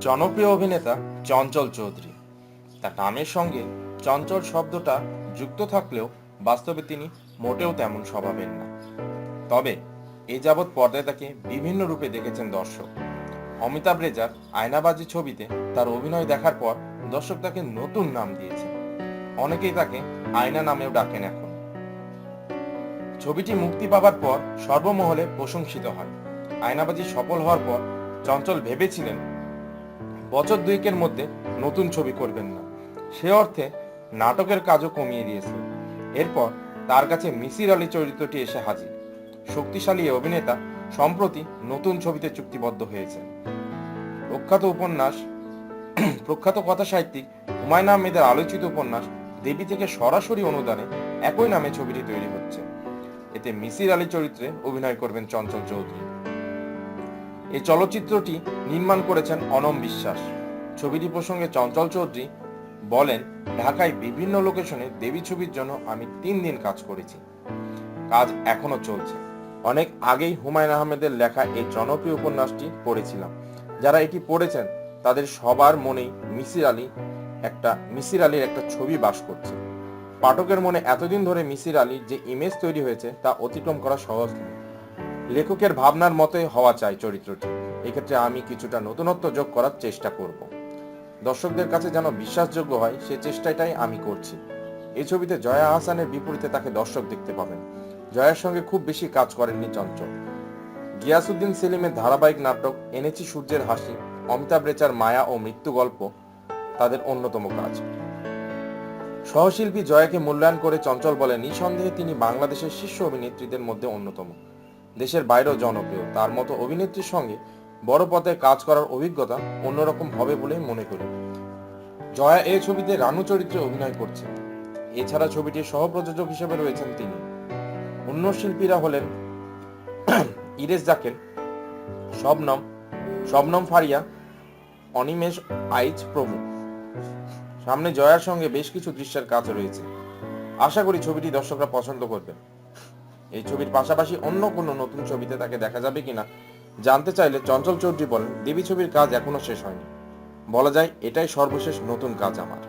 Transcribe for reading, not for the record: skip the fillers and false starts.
জনপ্রিয় অভিনেতা চঞ্চল চৌধুরী। তার নামের সঙ্গে চঞ্চল শব্দটা যুক্ত থাকলেও বাস্তবে তিনি মোটেও তেমন স্বভাবের না। তবে এ যাবৎ পর্দায় তাকে বিভিন্ন রূপে দেখেছেন দর্শক। অমিতাভ রেজার আয়নাবাজি ছবিতে তার অভিনয় দেখার পর দর্শক তাকে নতুন নাম দিয়েছেন। অনেকেই তাকে আয়না নামেও ডাকেন এখন। ছবিটি মুক্তি পাবার পর সর্বমহলে প্রশংসিত হয়। আয়নাবাজি সফল হওয়ার পর চঞ্চল ভেবেছিলেন বছর দুয়েকের মধ্যে নতুন ছবি করবেন না। সে অর্থে নাটকের কাজও কমিয়ে দিয়েছে। এরপর তার কাছে মিসির আলী চরিত্রটি এসে হাজির। শক্তিশালী এই অভিনেতা সম্প্রতি নতুন ছবিতে চুক্তিবদ্ধ হয়েছেন। প্রখ্যাত কথা সাহিত্যিক হুমায়ুন আহমেদের আলোচিত উপন্যাস দেবী থেকে সরাসরি অনুদানে একই নামে ছবিটি তৈরি হচ্ছে। এতে মিসির আলী চরিত্রে অভিনয় করবেন চঞ্চল চৌধুরী। এই চলচ্চিত্রটি নির্মাণ করেছেন অনম বিশ্বাস। ছবিটি প্রসঙ্গে চঞ্চল চৌধুরী বলেন, ঢাকায় বিভিন্ন লোকেশনে দেবী ছবির জন্য আমি 3 দিন কাজ করেছি। কাজ এখনো চলছে। অনেক আগেই হুমায়ুন আহমেদের লেখা এই জনপ্রিয় উপন্যাসটি পড়েছিলাম। যারা এটি পড়েছেন তাদের সবার মনেই মিসির আলীর একটা ছবি বাস করছে। পাঠকের মনে এতদিন ধরে মিসির আলীর যে ইমেজ তৈরি হয়েছে তা অতিক্রম করা সহজ নয়। লেখকের ভাবনার মতোই হওয়া চাই চরিত্রটি। এক্ষেত্রে আমি কিছুটা নতুনত্ব যোগ করার চেষ্টা করব। দর্শকদের কাছে যেন বিশ্বাসযোগ্য হয় সে চেষ্টাটাই আমি করছি। এই ছবিতে জয়া আহসানের বিপরীতে তাকে দর্শক দেখতে পাবেন। জয়ার সঙ্গে খুব বেশি কাজ করেননি চঞ্চল। গিয়াসউদ্দিন সেলিমের ধারাবাহিক নাটক এনেছি সূর্যের হাসি, অমিতাভ রেজার মায়া ও মৃত্যু গল্প তাদের অন্যতম কাজ। সহশিল্পী জয়াকে মূল্যায়ন করে চঞ্চল বলেন, নিঃসন্দেহে তিনি বাংলাদেশের শীর্ষ অভিনেত্রীদের মধ্যে অন্যতম। দেশের বাইরেও জনপ্রিয়। তার মতো অভিনেত্রীর সঙ্গে বড় পর্দায় কাজ করার অভিজ্ঞতা অন্যরকম হবে বলেই মনে করি। জয়া এই ছবিতে রানু চরিত্রে অভিনয় করছেন। এছাড়া ছবিটির সহপ্রযোজক হিসেবে রয়েছেন তিনি। অন্য শিল্পীরা হলেন ইরেশ জাকের, শবনম ফারিয়া, অনিমেষ আইচ প্রমুখ। সামনে জয়ার সঙ্গে বেশ কিছু দৃশ্যের কাজ রয়েছে। আশা করি ছবিটি দর্শকরা পছন্দ করবেন। এই ছবির পাশাপাশি অন্য কোনো নতুন ছবিতে তাকে দেখা যাবে কিনা জানতে চাইলে চঞ্চল চৌধুরী বলেন, দেবী ছবির কাজ এখনো শেষ হয়নি। বলা যায় এটাই সর্বশেষ নতুন কাজ আমার।